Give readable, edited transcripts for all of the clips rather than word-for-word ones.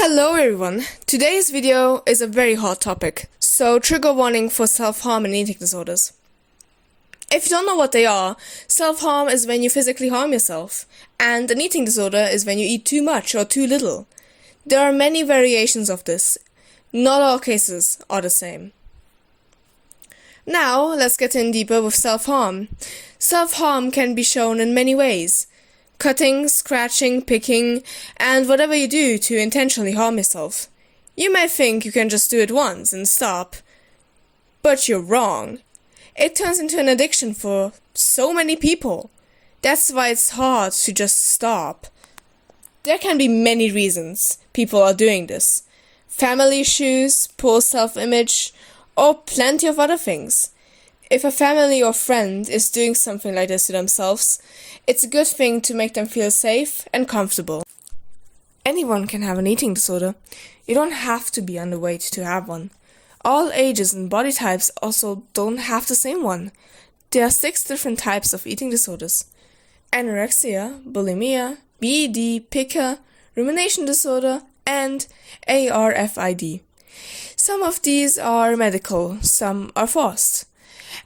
Hello everyone, today's video is a very hot topic, so trigger warning for self-harm and eating disorders. If you don't know what they are, self-harm is when you physically harm yourself, and an eating disorder is when you eat too much or too little. There are many variations of this. Not all cases are the same. Now, let's get in deeper with self-harm. Self-harm can be shown in many ways. Cutting, scratching, picking, and whatever you do to intentionally harm yourself. You may think you can just do it once and stop, but you're wrong. It turns into an addiction for so many people. That's why it's hard to just stop. There can be many reasons people are doing this. Family issues, poor self-image, or plenty of other things. If a family or friend is doing something like this to themselves, it's a good thing to make them feel safe and comfortable. Anyone can have an eating disorder. You don't have to be underweight to have one. All ages and body types also don't have the same one. There are 6 different types of eating disorders: anorexia, bulimia, BED, picker, rumination disorder, and ARFID. Some of these are medical, some are forced.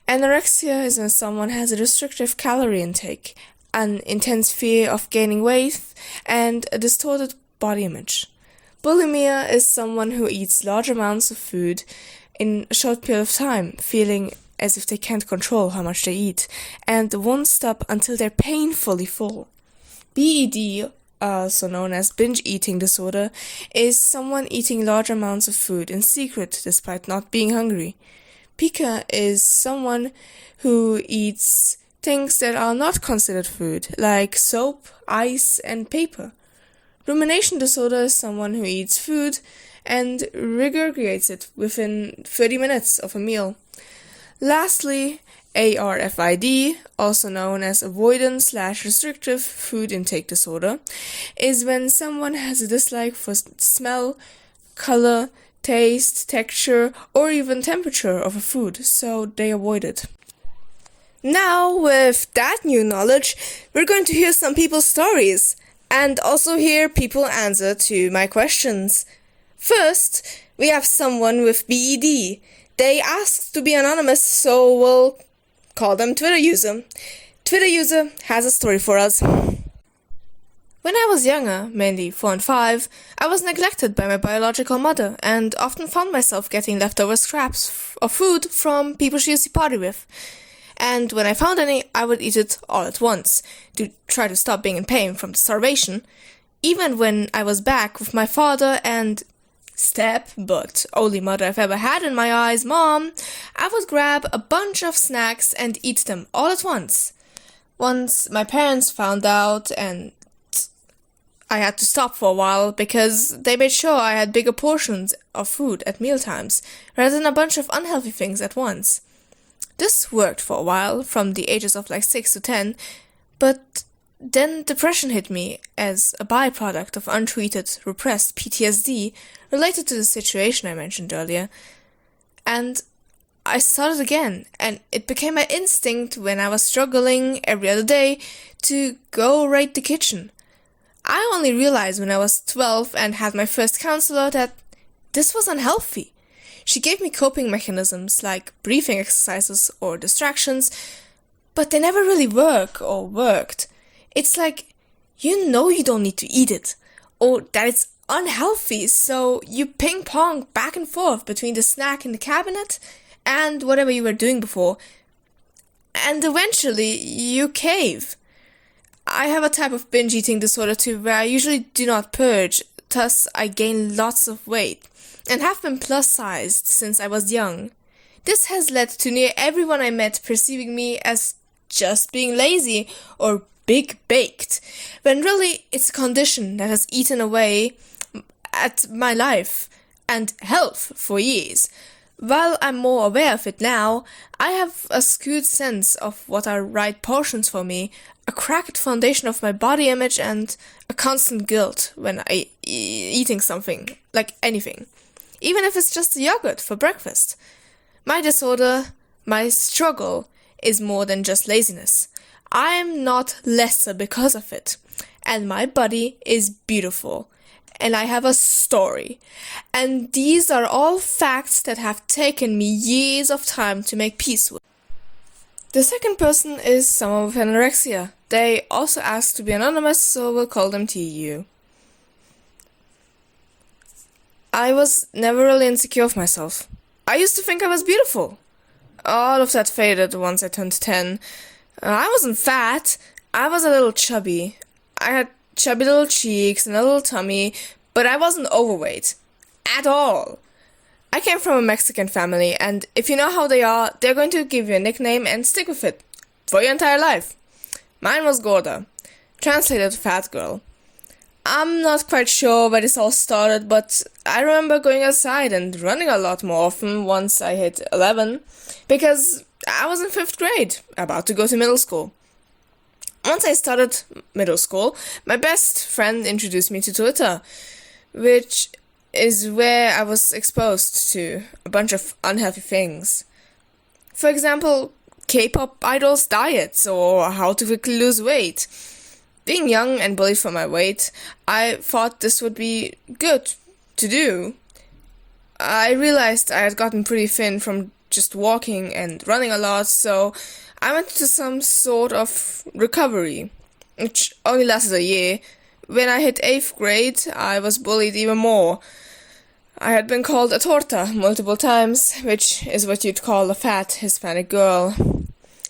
Anorexia is when someone has a restrictive calorie intake, an intense fear of gaining weight, and a distorted body image. Bulimia is someone who eats large amounts of food in a short period of time, feeling as if they can't control how much they eat, and won't stop until they're painfully full. BED, also known as binge eating disorder, is someone eating large amounts of food in secret despite not being hungry. Picker is someone who eats things that are not considered food, like soap, ice, and paper. Rumination disorder is someone who eats food and regurgitates it within 30 minutes of a meal. Lastly, ARFID, also known as avoidance/restrictive food intake disorder, is when someone has a dislike for smell, color, taste, texture, or even temperature of a food, so they avoid it. Now, with that new knowledge, we're going to hear some people's stories, and also hear people answer to my questions. First, we have someone with BED. They asked to be anonymous, so we'll call them Twitter user. Twitter user has a story for us. When I was younger, mainly 4 and 5, I was neglected by my biological mother and often found myself getting leftover scraps of food from people she used to party with. And when I found any, I would eat it all at once to try to stop being in pain from the starvation. Even when I was back with my father and but only mother I've ever had in my eyes, Mom, I would grab a bunch of snacks and eat them all at once. Once my parents found out, and I had to stop for a while because they made sure I had bigger portions of food at mealtimes, rather than a bunch of unhealthy things at once. This worked for a while, from the ages of like 6 to 10, but then depression hit me as a byproduct of untreated, repressed PTSD related to the situation I mentioned earlier. And I started again, and it became my instinct when I was struggling every other day to go raid the kitchen. I only realized when I was 12 and had my first counselor that this was unhealthy. She gave me coping mechanisms like breathing exercises or distractions, but they never really worked. It's like, you know you don't need to eat it, or that it's unhealthy, so you ping-pong back and forth between the snack in the cabinet and whatever you were doing before, and eventually you cave. I have a type of binge eating disorder too, where I usually do not purge, thus I gain lots of weight, and have been plus-sized since I was young. This has led to near everyone I met perceiving me as just being lazy or big-baked, when really it's a condition that has eaten away at my life and health for years. While I'm more aware of it now, I have a skewed sense of what are right portions for me, a cracked foundation of my body image, and a constant guilt when I eating something, like anything, even if it's just yogurt for breakfast. My disorder, my struggle, is more than just laziness. I am not lesser because of it, and my body is beautiful, and I have a story. And these are all facts that have taken me years of time to make peace with. The second person is someone with anorexia. They also ask to be anonymous, so we'll call them TU. I was never really insecure of myself. I used to think I was beautiful. All of that faded once I turned 10. I wasn't fat. I was a little chubby. I had chubby little cheeks and a little tummy, but I wasn't overweight. At all. I came from a Mexican family, and if you know how they are, they're going to give you a nickname and stick with it for your entire life. Mine was Gorda, translated fat girl. I'm not quite sure where this all started, but I remember going outside and running a lot more often once I hit 11, because I was in 5th grade, about to go to middle school. Once I started middle school, my best friend introduced me to Twitter, which is where I was exposed to a bunch of unhealthy things. For example, K-pop idols' diets, or how to quickly lose weight. Being young and bullied for my weight, I thought this would be good to do. I realized I had gotten pretty thin from just walking and running a lot, so I went to some sort of recovery, which only lasted a year. When I hit 8th grade, I was bullied even more. I had been called a torta multiple times, which is what you'd call a fat Hispanic girl.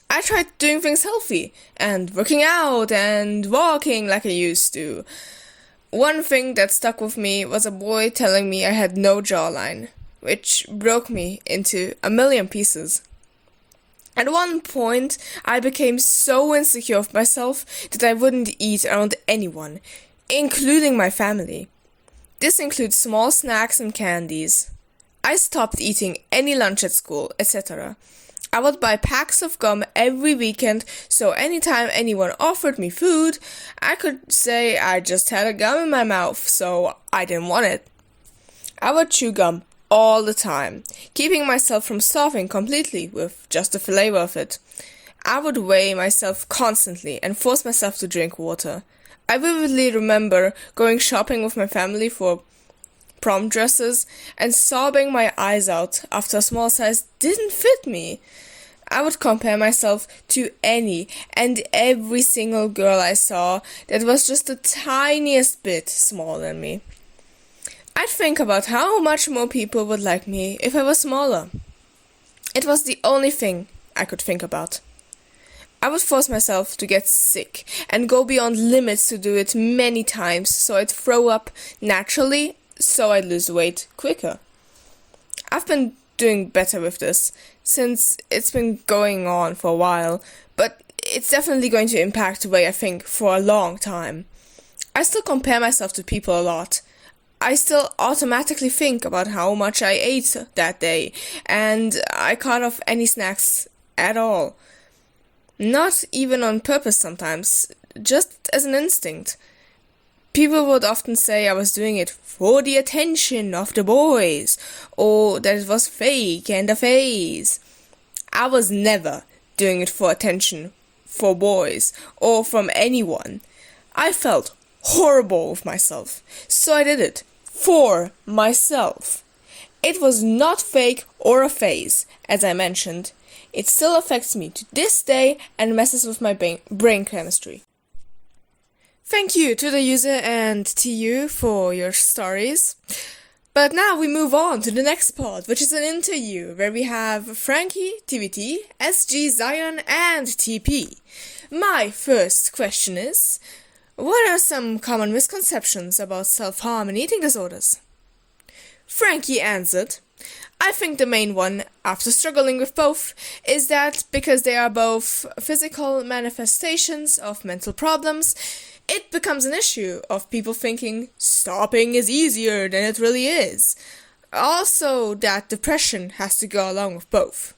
I tried doing things healthy, and working out, and walking like I used to. One thing that stuck with me was a boy telling me I had no jawline, which broke me into a million pieces. At one point, I became so insecure of myself that I wouldn't eat around anyone, including my family. This includes small snacks and candies. I stopped eating any lunch at school, etc. I would buy packs of gum every weekend, so anytime anyone offered me food, I could say I just had a gum in my mouth, so I didn't want it. I would chew gum all the time, keeping myself from starving completely with just the flavor of it. I would weigh myself constantly and force myself to drink water. I vividly remember going shopping with my family for prom dresses and sobbing my eyes out after a small size didn't fit me. I would compare myself to any and every single girl I saw that was just the tiniest bit smaller than me. I'd think about how much more people would like me if I was smaller. It was the only thing I could think about. I would force myself to get sick and go beyond limits to do it many times so I'd throw up naturally, so I'd lose weight quicker. I've been doing better with this since it's been going on for a while, but it's definitely going to impact the way I think for a long time. I still compare myself to people a lot. I still automatically think about how much I ate that day, and I cut off any snacks at all. Not even on purpose sometimes, just as an instinct. People would often say I was doing it for the attention of the boys, or that it was fake and a phase. I was never doing it for attention, for boys, or from anyone. I felt horrible with myself, so I did it for myself. It was not fake or a phase, as I mentioned. It still affects me to this day and messes with my brain chemistry. Thank you to the user and to you for your stories. But now we move on to the next part, which is an interview where we have Frankie, TVT, SG, Zion, and TP. My first question is, what are some common misconceptions about self-harm and eating disorders? Frankie answered, I think the main one, after struggling with both, is that because they are both physical manifestations of mental problems, it becomes an issue of people thinking stopping is easier than it really is. Also, that depression has to go along with both.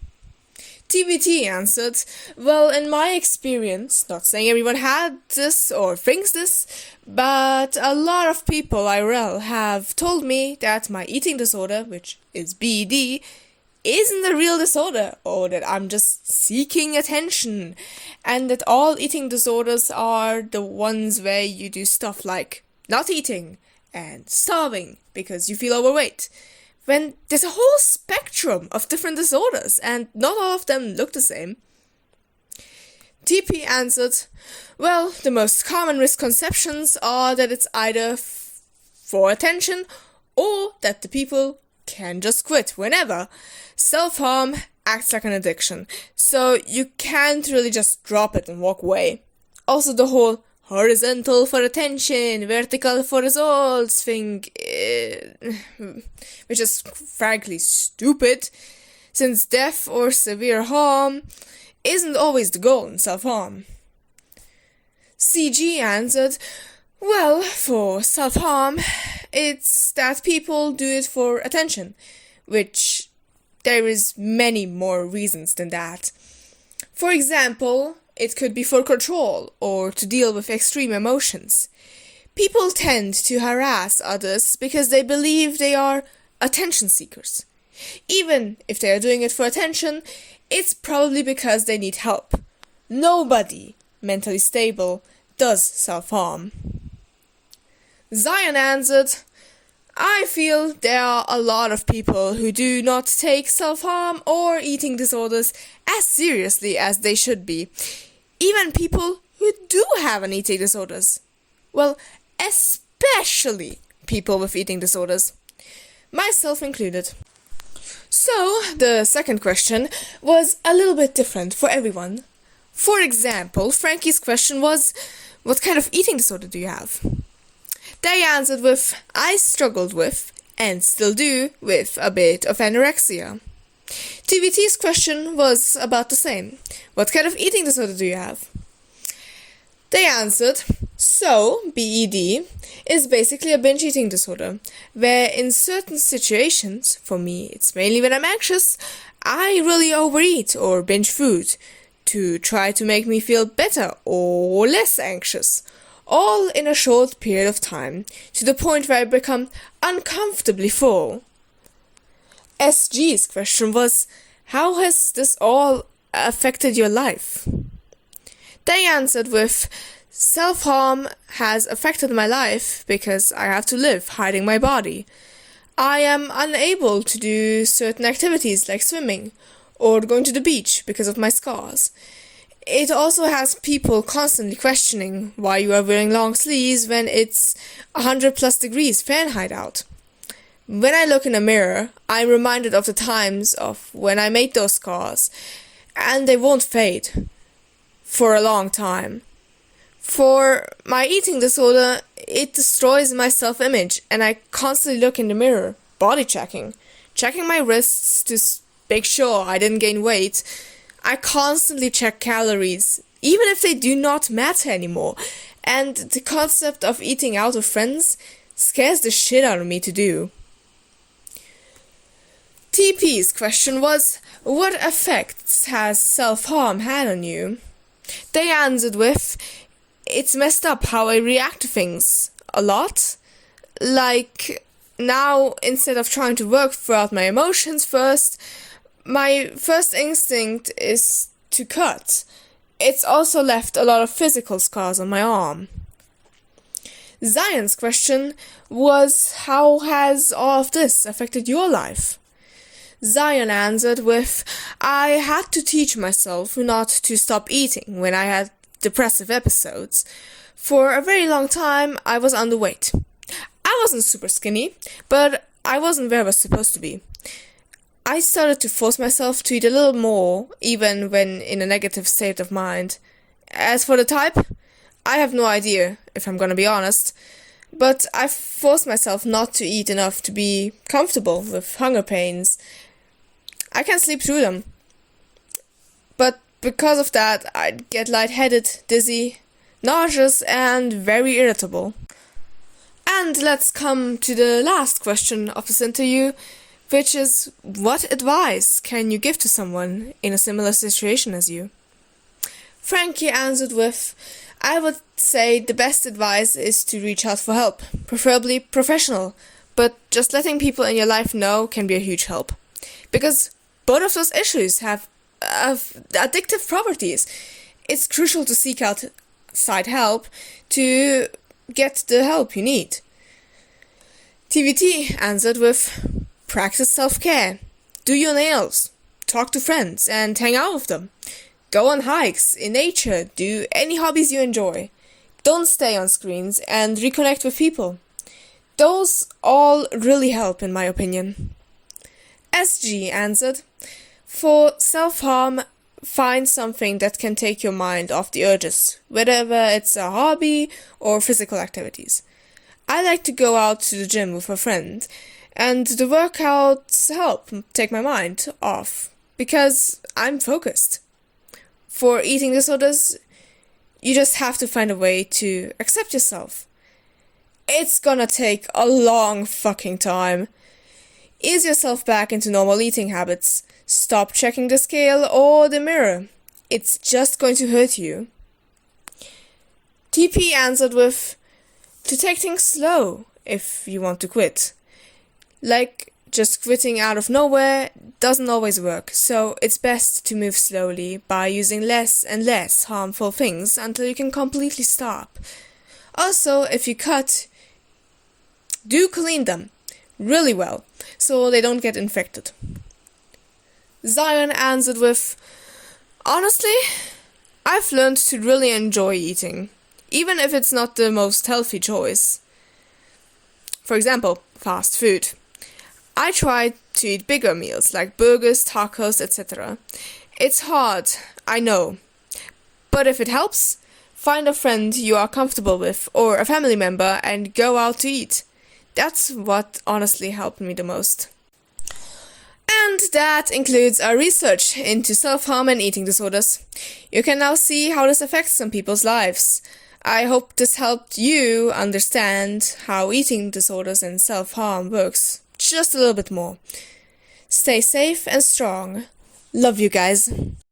TBT answered, well, in my experience, not saying everyone had this or thinks this, but a lot of people IRL have told me that my eating disorder, which is BED, isn't a real disorder, or that I'm just seeking attention, and that all eating disorders are the ones where you do stuff like not eating and starving because you feel overweight, when there's a whole spectrum of different disorders and not all of them look the same? TP answered, well, the most common misconceptions are that it's either for attention or that the people can just quit whenever. Self-harm acts like an addiction, so you can't really just drop it and walk away. Also, the whole horizontal for attention, vertical for results thing, which is frankly stupid, since death or severe harm isn't always the goal in self-harm. CG answered, well, for self-harm, it's that people do it for attention, which there is many more reasons than that. For example, it could be for control or to deal with extreme emotions. People tend to harass others because they believe they are attention seekers. Even if they are doing it for attention, it's probably because they need help. Nobody mentally stable does self-harm. Zion answered, I feel there are a lot of people who do not take self-harm or eating disorders as seriously as they should be. Even people who do have an eating disorders. Well, especially people with eating disorders. Myself included. So, the second question was a little bit different for everyone. For example, Frankie's question was, what kind of eating disorder do you have? They answered with, I struggled with, and still do, with a bit of anorexia. TVT's question was about the same. What kind of eating disorder do you have? They answered, so, BED is basically a binge eating disorder, where in certain situations, for me it's mainly when I'm anxious, I really overeat or binge food to try to make me feel better or less anxious, all in a short period of time, to the point where I become uncomfortably full. SG's question was, how has this all affected your life? They answered with, self-harm has affected my life because I have to live hiding my body. I am unable to do certain activities like swimming or going to the beach because of my scars. It also has people constantly questioning why you are wearing long sleeves when it's 100+ degrees Fahrenheit out. When I look in a mirror, I'm reminded of the times of when I made those scars, and they won't fade for a long time. For my eating disorder, it destroys my self-image, and I constantly look in the mirror, body checking my wrists to make sure I didn't gain weight. I constantly check calories, even if they do not matter anymore, and the concept of eating out with friends scares the shit out of me to do. TP's question was, what effects has self-harm had on you? They answered with, it's messed up how I react to things a lot. Like, now, instead of trying to work throughout my emotions first, my first instinct is to cut. It's also left a lot of physical scars on my arm. Zion's question was, how has all of this affected your life? Zion answered with, I had to teach myself not to stop eating when I had depressive episodes. For a very long time, I was underweight. I wasn't super skinny, but I wasn't where I was supposed to be. I started to force myself to eat a little more, even when in a negative state of mind. As for the type, I have no idea, if I'm gonna be honest, but I forced myself not to eat enough to be comfortable with hunger pains. I can sleep through them. But because of that, I'd get lightheaded, dizzy, nauseous, and very irritable. And let's come to the last question of this interview, which is, what advice can you give to someone in a similar situation as you? Frankie answered with, I would say the best advice is to reach out for help, preferably professional, but just letting people in your life know can be a huge help. Because both of those issues have addictive properties. It's crucial to seek outside help to get the help you need. TVT answered with practice self-care, do your nails, talk to friends and hang out with them, go on hikes in nature, do any hobbies you enjoy, don't stay on screens and reconnect with people. Those all really help in my opinion. SG answered, for self-harm, find something that can take your mind off the urges, whether it's a hobby or physical activities. I like to go out to the gym with a friend, and the workouts help take my mind off, because I'm focused. For eating disorders, you just have to find a way to accept yourself. It's gonna take a long fucking time. Ease yourself back into normal eating habits. Stop checking the scale or the mirror. It's just going to hurt you. TP answered with, to take things slow if you want to quit. Like, just quitting out of nowhere doesn't always work, so it's best to move slowly by using less and less harmful things until you can completely stop. Also, if you cut, do clean them really well so they don't get infected. Zion answered with, honestly, I've learned to really enjoy eating, even if it's not the most healthy choice. For example, fast food. I try to eat bigger meals like burgers, tacos, etc. It's hard, I know. But if it helps, find a friend you are comfortable with or a family member and go out to eat. That's what honestly helped me the most. And that includes our research into self-harm and eating disorders. You can now see how this affects some people's lives. I hope this helped you understand how eating disorders and self-harm works just a little bit more. Stay safe and strong. Love you guys.